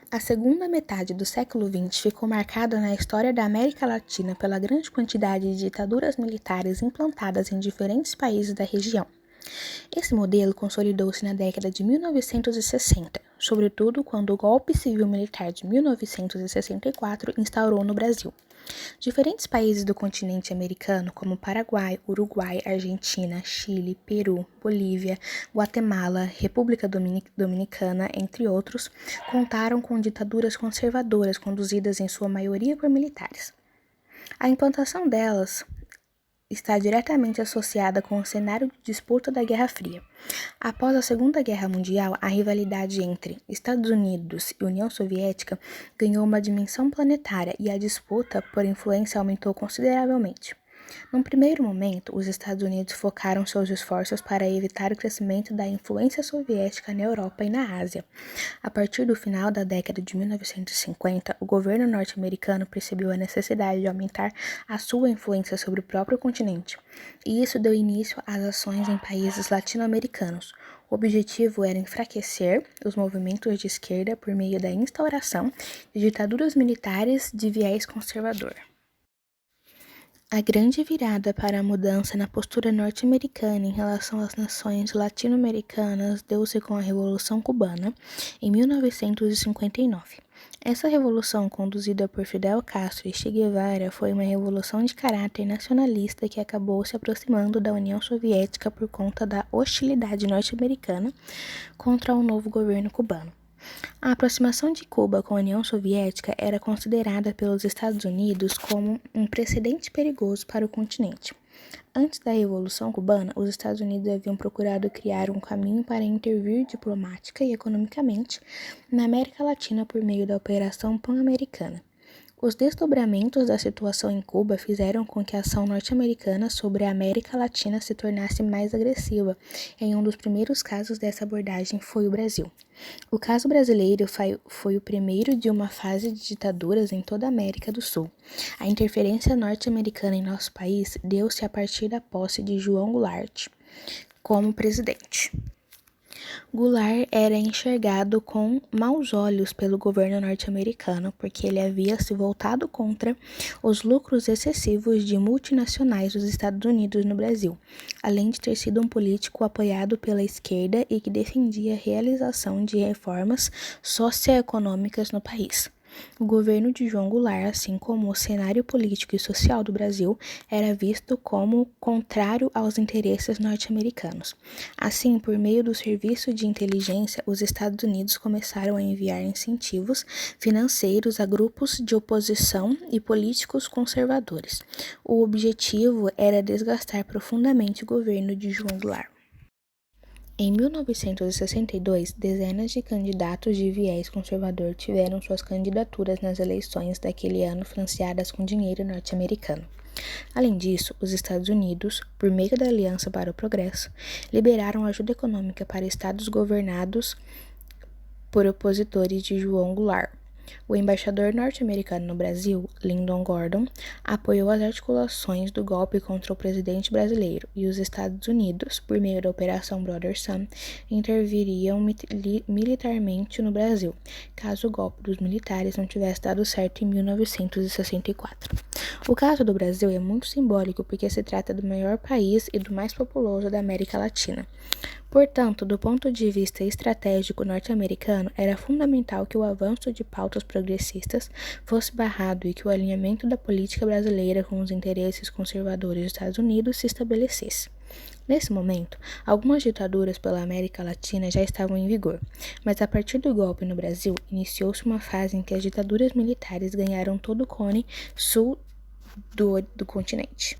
A segunda metade do século XX ficou marcada na história da América Latina pela grande quantidade de ditaduras militares implantadas em diferentes países da região. Esse modelo consolidou-se na década de 1960, sobretudo quando o golpe civil-militar de 1964 instaurou no Brasil. Diferentes países do continente americano, como Paraguai, Uruguai, Argentina, Chile, Peru, Bolívia, Guatemala, República Dominicana, entre outros, contaram com ditaduras conservadoras conduzidas em sua maioria por militares. A implantação delas está diretamente associada com o cenário de disputa da Guerra Fria. Após a Segunda Guerra Mundial, a rivalidade entre Estados Unidos e União Soviética ganhou uma dimensão planetária e a disputa por influência aumentou consideravelmente. Num primeiro momento, os Estados Unidos focaram seus esforços para evitar o crescimento da influência soviética na Europa e na Ásia. A partir do final da década de 1950, o governo norte-americano percebeu a necessidade de aumentar a sua influência sobre o próprio continente, e isso deu início às ações em países latino-americanos. O objetivo era enfraquecer os movimentos de esquerda por meio da instauração de ditaduras militares de viés conservador. A grande virada para a mudança na postura norte-americana em relação às nações latino-americanas deu-se com a Revolução Cubana, em 1959. Essa revolução, conduzida por Fidel Castro e Che Guevara, foi uma revolução de caráter nacionalista que acabou se aproximando da União Soviética por conta da hostilidade norte-americana contra o novo governo cubano. A aproximação de Cuba com a União Soviética era considerada pelos Estados Unidos como um precedente perigoso para o continente. Antes da Revolução Cubana, os Estados Unidos haviam procurado criar um caminho para intervir diplomática e economicamente na América Latina por meio da Operação Pan-Americana. Os desdobramentos da situação em Cuba fizeram com que a ação norte-americana sobre a América Latina se tornasse mais agressiva, e um dos primeiros casos dessa abordagem foi o Brasil. O caso brasileiro foi o primeiro de uma fase de ditaduras em toda a América do Sul. A interferência norte-americana em nosso país deu-se a partir da posse de João Goulart como presidente. Goulart era enxergado com maus olhos pelo governo norte-americano porque ele havia se voltado contra os lucros excessivos de multinacionais dos Estados Unidos no Brasil, além de ter sido um político apoiado pela esquerda e que defendia a realização de reformas socioeconômicas no país. O governo de João Goulart, assim como o cenário político e social do Brasil, era visto como contrário aos interesses norte-americanos. Assim, por meio do serviço de inteligência, os Estados Unidos começaram a enviar incentivos financeiros a grupos de oposição e políticos conservadores. O objetivo era desgastar profundamente o governo de João Goulart. Em 1962, dezenas de candidatos de viés conservador tiveram suas candidaturas nas eleições daquele ano financiadas com dinheiro norte-americano. Além disso, os Estados Unidos, por meio da Aliança para o Progresso, liberaram ajuda econômica para estados governados por opositores de João Goulart. O embaixador norte-americano no Brasil, Lyndon Gordon, apoiou as articulações do golpe contra o presidente brasileiro, e os Estados Unidos, por meio da Operação Brother Sun, interviriam militarmente no Brasil, caso o golpe dos militares não tivesse dado certo em 1964. O caso do Brasil é muito simbólico porque se trata do maior país e do mais populoso da América Latina. Portanto, do ponto de vista estratégico norte-americano, era fundamental que o avanço de pautas progressistas fosse barrado e que o alinhamento da política brasileira com os interesses conservadores dos Estados Unidos se estabelecesse. Nesse momento, algumas ditaduras pela América Latina já estavam em vigor, mas a partir do golpe no Brasil, iniciou-se uma fase em que as ditaduras militares ganharam todo o cone sul do continente.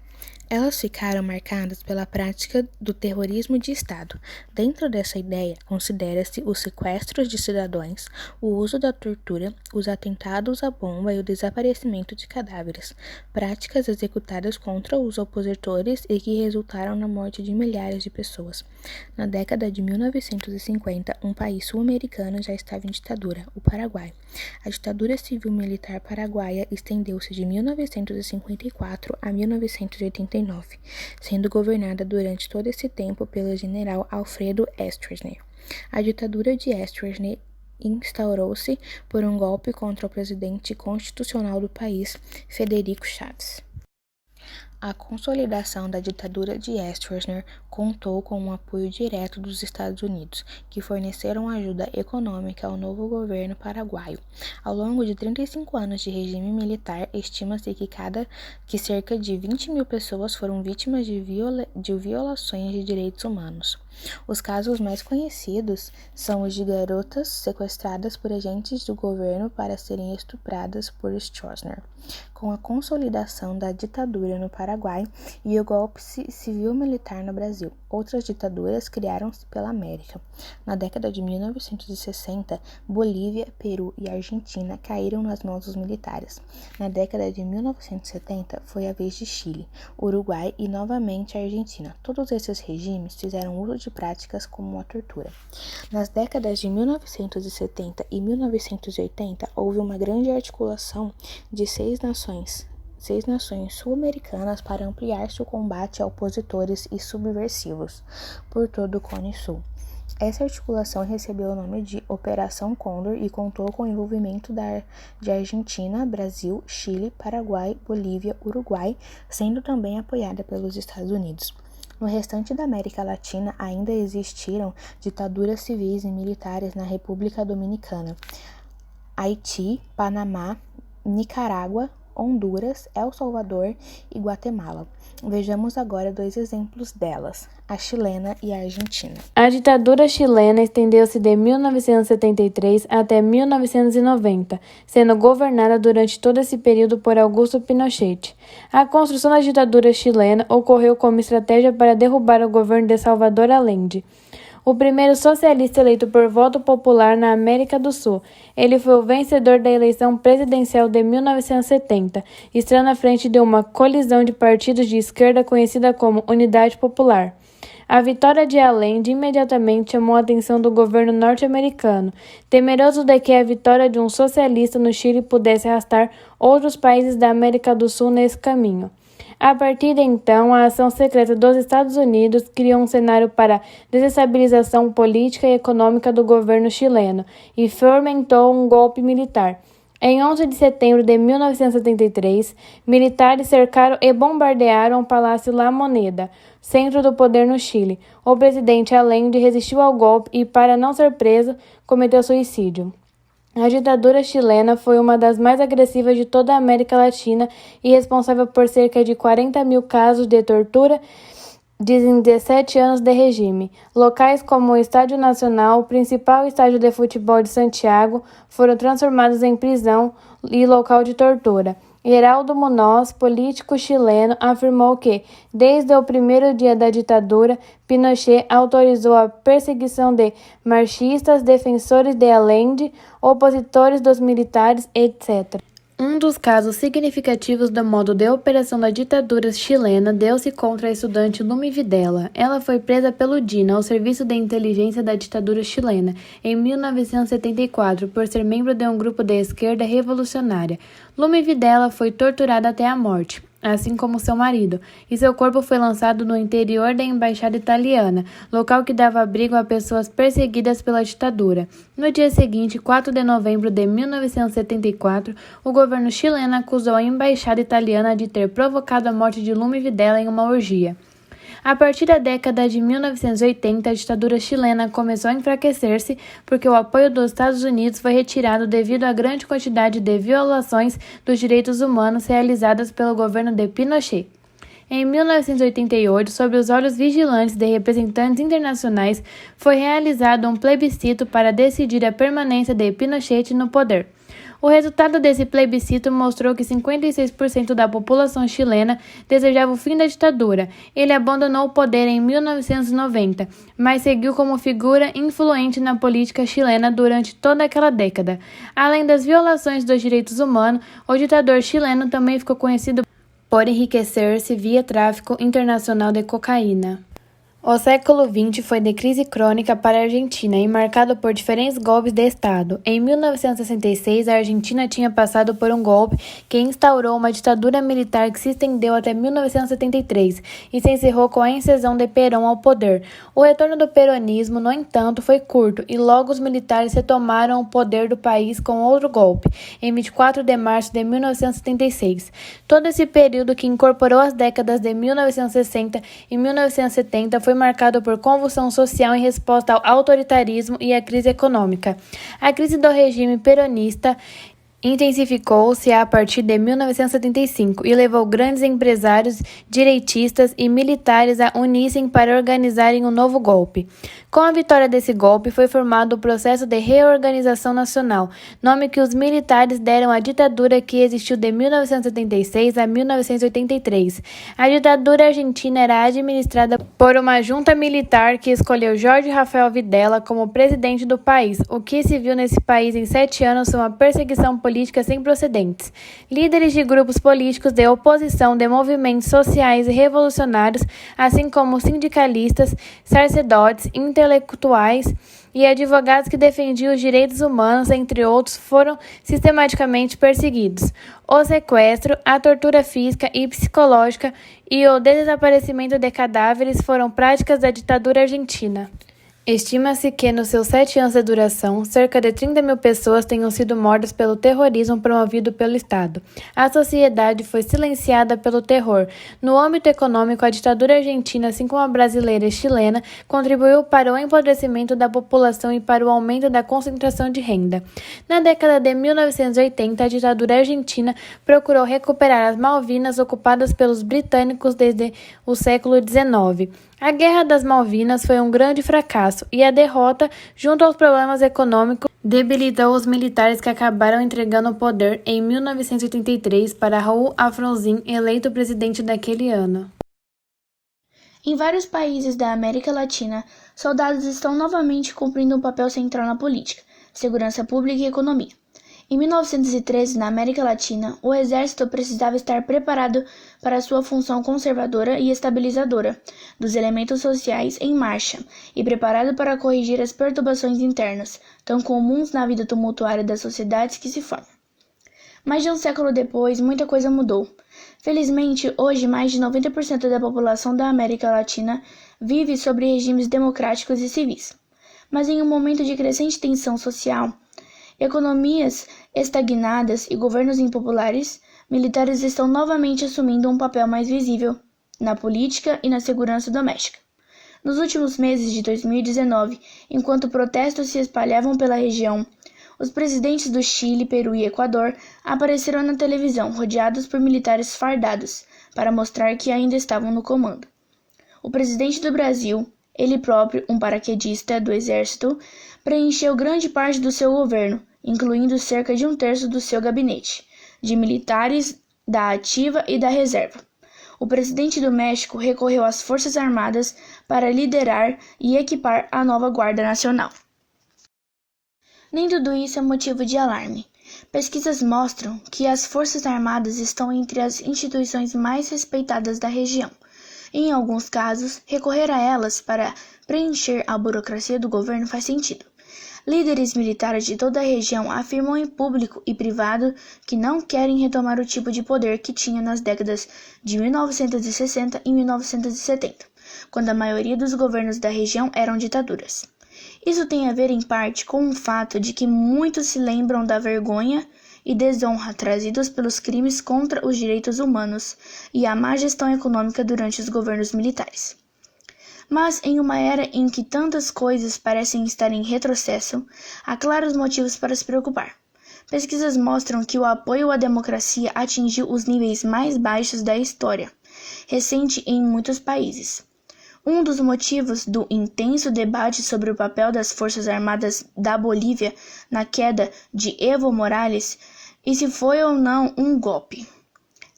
Elas ficaram marcadas pela prática do terrorismo de Estado. Dentro dessa ideia, considera-se os sequestros de cidadãos, o uso da tortura, os atentados à bomba e o desaparecimento de cadáveres, práticas executadas contra os opositores e que resultaram na morte de milhares de pessoas. Na década de 1950, um país sul-americano já estava em ditadura, o Paraguai. A ditadura civil-militar paraguaia estendeu-se de 1954 a 1989. Sendo governada durante todo esse tempo pelo general Alfredo Stroessner. A ditadura de Stroessner instaurou-se por um golpe contra o presidente constitucional do país, Federico Chaves. A consolidação da ditadura de Stroessner contou com o apoio direto dos Estados Unidos, que forneceram ajuda econômica ao novo governo paraguaio. Ao longo de 35 anos de regime militar, estima-se que cerca de 20 mil pessoas foram vítimas de violações de direitos humanos. Os casos mais conhecidos são os de garotas sequestradas por agentes do governo para serem estupradas por Stroessner. Com a consolidação da ditadura no Paraguai e o golpe civil-militar no Brasil, outras ditaduras criaram-se pela América. Na década de 1960, Bolívia, Peru e Argentina caíram nas mãos dos militares. Na década de 1970, foi a vez de Chile, Uruguai e novamente a Argentina. Todos esses regimes fizeram uso de práticas como a tortura. Nas décadas de 1970 e 1980, houve uma grande articulação de seis nações sul-americanas para ampliar seu combate a opositores e subversivos por todo o Cone Sul. Essa articulação recebeu o nome de Operação Condor e contou com o envolvimento de Argentina, Brasil, Chile, Paraguai, Bolívia, Uruguai, sendo também apoiada pelos Estados Unidos. No restante da América Latina ainda existiram ditaduras civis e militares na República Dominicana, Haiti, Panamá, Nicarágua, Honduras, El Salvador e Guatemala. Vejamos agora dois exemplos delas, a chilena e a argentina. A ditadura chilena estendeu-se de 1973 até 1990, sendo governada durante todo esse período por Augusto Pinochet. A construção da ditadura chilena ocorreu como estratégia para derrubar o governo de Salvador Allende, o primeiro socialista eleito por voto popular na América do Sul. Ele foi o vencedor da eleição presidencial de 1970, estando à frente de uma colisão de partidos de esquerda conhecida como Unidade Popular. A vitória de Allende imediatamente chamou a atenção do governo norte-americano, temeroso de que a vitória de um socialista no Chile pudesse arrastar outros países da América do Sul nesse caminho. A partir de então, a ação secreta dos Estados Unidos criou um cenário para desestabilização política e econômica do governo chileno e fomentou um golpe militar. Em 11 de setembro de 1973, militares cercaram e bombardearam o Palácio La Moneda, centro do poder no Chile. O presidente Allende resistiu ao golpe e, para não ser preso, cometeu suicídio. A ditadura chilena foi uma das mais agressivas de toda a América Latina e responsável por cerca de 40 mil casos de tortura em 17 anos de regime. Locais como o Estádio Nacional, o principal estádio de futebol de Santiago, foram transformados em prisão e local de tortura. Geraldo Munoz, político chileno, afirmou que, desde o primeiro dia da ditadura, Pinochet autorizou a perseguição de marxistas, defensores de Allende, opositores dos militares, etc. Um dos casos significativos do modo de operação da ditadura chilena deu-se contra a estudante Lumi Videla. Ela foi presa pelo DINA, o Serviço de Inteligência da ditadura chilena, em 1974, por ser membro de um grupo de esquerda revolucionária. Lumi Videla foi torturada até a morte, assim como seu marido, e seu corpo foi lançado no interior da embaixada italiana, local que dava abrigo a pessoas perseguidas pela ditadura. No dia seguinte, 4 de novembro de 1974, o governo chileno acusou a embaixada italiana de ter provocado a morte de Lumi Videla em uma orgia. A partir da década de 1980, a ditadura chilena começou a enfraquecer-se porque o apoio dos Estados Unidos foi retirado devido à grande quantidade de violações dos direitos humanos realizadas pelo governo de Pinochet. Em 1988, sob os olhos vigilantes de representantes internacionais, foi realizado um plebiscito para decidir a permanência de Pinochet no poder. O resultado desse plebiscito mostrou que 56% da população chilena desejava o fim da ditadura. Ele abandonou o poder em 1990, mas seguiu como figura influente na política chilena durante toda aquela década. Além das violações dos direitos humanos, o ditador chileno também ficou conhecido por enriquecer-se via tráfico internacional de cocaína. O século XX foi de crise crônica para a Argentina e marcado por diferentes golpes de Estado. Em 1966, a Argentina tinha passado por um golpe que instaurou uma ditadura militar que se estendeu até 1973 e se encerrou com a ascensão de Perón ao poder. O retorno do peronismo, no entanto, foi curto e logo os militares retomaram o poder do país com outro golpe, em 24 de março de 1976. Todo esse período, que incorporou as décadas de 1960 e 1970, foi marcado por convulsão social em resposta ao autoritarismo e à crise econômica. A crise do regime peronista intensificou-se a partir de 1975 e levou grandes empresários, direitistas e militares a unirem para organizarem um novo golpe. Com a vitória desse golpe, foi formado o Processo de Reorganização Nacional, nome que os militares deram à ditadura que existiu de 1976 a 1983. A ditadura argentina era administrada por uma junta militar que escolheu Jorge Rafael Videla como presidente do país. O que se viu nesse país em 7 anos foi uma perseguição política sem precedentes. Líderes de grupos políticos de oposição, de movimentos sociais e revolucionários, assim como sindicalistas, sacerdotes, intelectuais e advogados que defendiam os direitos humanos, entre outros, foram sistematicamente perseguidos. O sequestro, a tortura física e psicológica e o desaparecimento de cadáveres foram práticas da ditadura argentina. Estima-se que, nos seus 7 anos de duração, cerca de 30 mil pessoas tenham sido mortas pelo terrorismo promovido pelo Estado. A sociedade foi silenciada pelo terror. No âmbito econômico, a ditadura argentina, assim como a brasileira e chilena, contribuiu para o empobrecimento da população e para o aumento da concentração de renda. Na década de 1980, a ditadura argentina procurou recuperar as Malvinas ocupadas pelos britânicos desde o século XIX. A Guerra das Malvinas foi um grande fracasso e a derrota, junto aos problemas econômicos, debilitou os militares que acabaram entregando o poder em 1983 para Raul Alfonsín, eleito presidente daquele ano. Em vários países da América Latina, soldados estão novamente cumprindo um papel central na política, segurança pública e economia. Em 1913, na América Latina, o exército precisava estar preparado para sua função conservadora e estabilizadora dos elementos sociais em marcha e preparado para corrigir as perturbações internas, tão comuns na vida tumultuária das sociedades que se formam. Mais de um século depois, muita coisa mudou. Felizmente, hoje mais de 90% da população da América Latina vive sob regimes democráticos e civis. Mas em um momento de crescente tensão social, economias estagnadas e governos impopulares, militares estão novamente assumindo um papel mais visível na política e na segurança doméstica. Nos últimos meses de 2019, enquanto protestos se espalhavam pela região, os presidentes do Chile, Peru e Equador apareceram na televisão rodeados por militares fardados para mostrar que ainda estavam no comando. O presidente do Brasil, ele próprio um paraquedista do exército, preencheu grande parte do seu governo, incluindo cerca de 1/3 do seu gabinete, de militares da ativa e da reserva. O presidente do México recorreu às Forças Armadas para liderar e equipar a nova Guarda Nacional. Nem tudo isso é motivo de alarme. Pesquisas mostram que as Forças Armadas estão entre as instituições mais respeitadas da região. Em alguns casos, recorrer a elas para preencher a burocracia do governo faz sentido. Líderes militares de toda a região afirmam em público e privado que não querem retomar o tipo de poder que tinha nas décadas de 1960 e 1970, quando a maioria dos governos da região eram ditaduras. Isso tem a ver em parte com o fato de que muitos se lembram da vergonha e desonra trazidos pelos crimes contra os direitos humanos e a má gestão econômica durante os governos militares. Mas, em uma era em que tantas coisas parecem estar em retrocesso, há claros motivos para se preocupar. Pesquisas mostram que o apoio à democracia atingiu os níveis mais baixos da história recente em muitos países. Um dos motivos do intenso debate sobre o papel das Forças Armadas da Bolívia na queda de Evo Morales e se foi ou não um golpe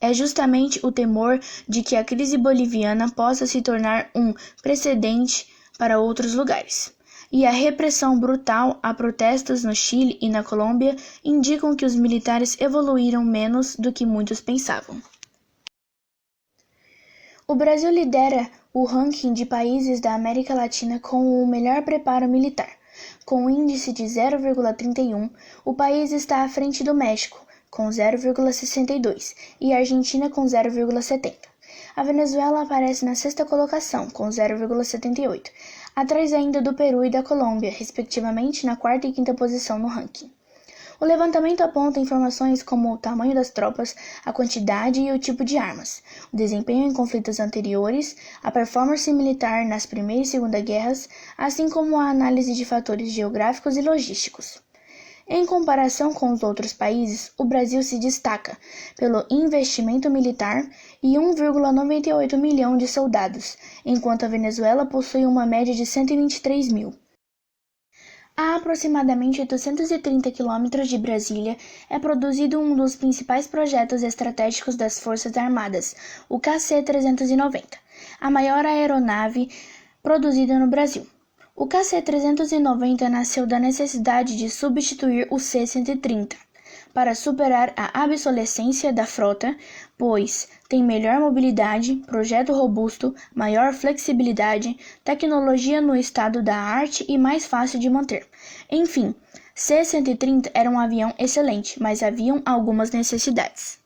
é justamente o temor de que a crise boliviana possa se tornar um precedente para outros lugares. E a repressão brutal a protestos no Chile e na Colômbia indicam que os militares evoluíram menos do que muitos pensavam. O Brasil lidera o ranking de países da América Latina com o melhor preparo militar. Com um índice de 0,31, o país está à frente do México, com 0,62, e a Argentina com 0,70. A Venezuela aparece na sexta colocação, com 0,78, atrás ainda do Peru e da Colômbia, respectivamente na quarta e quinta posição no ranking. O levantamento aponta informações como o tamanho das tropas, a quantidade e o tipo de armas, o desempenho em conflitos anteriores, a performance militar nas Primeira e Segunda Guerras, assim como a análise de fatores geográficos e logísticos. Em comparação com os outros países, o Brasil se destaca pelo investimento militar e 1,98 milhão de soldados, enquanto a Venezuela possui uma média de 123 mil. A aproximadamente 830 quilômetros de Brasília é produzido um dos principais projetos estratégicos das Forças Armadas, o KC-390, a maior aeronave produzida no Brasil. O KC-390 nasceu da necessidade de substituir o C-130, para superar a obsolescência da frota, pois tem melhor mobilidade, projeto robusto, maior flexibilidade, tecnologia no estado da arte e mais fácil de manter. Enfim, C-130 era um avião excelente, mas haviam algumas necessidades.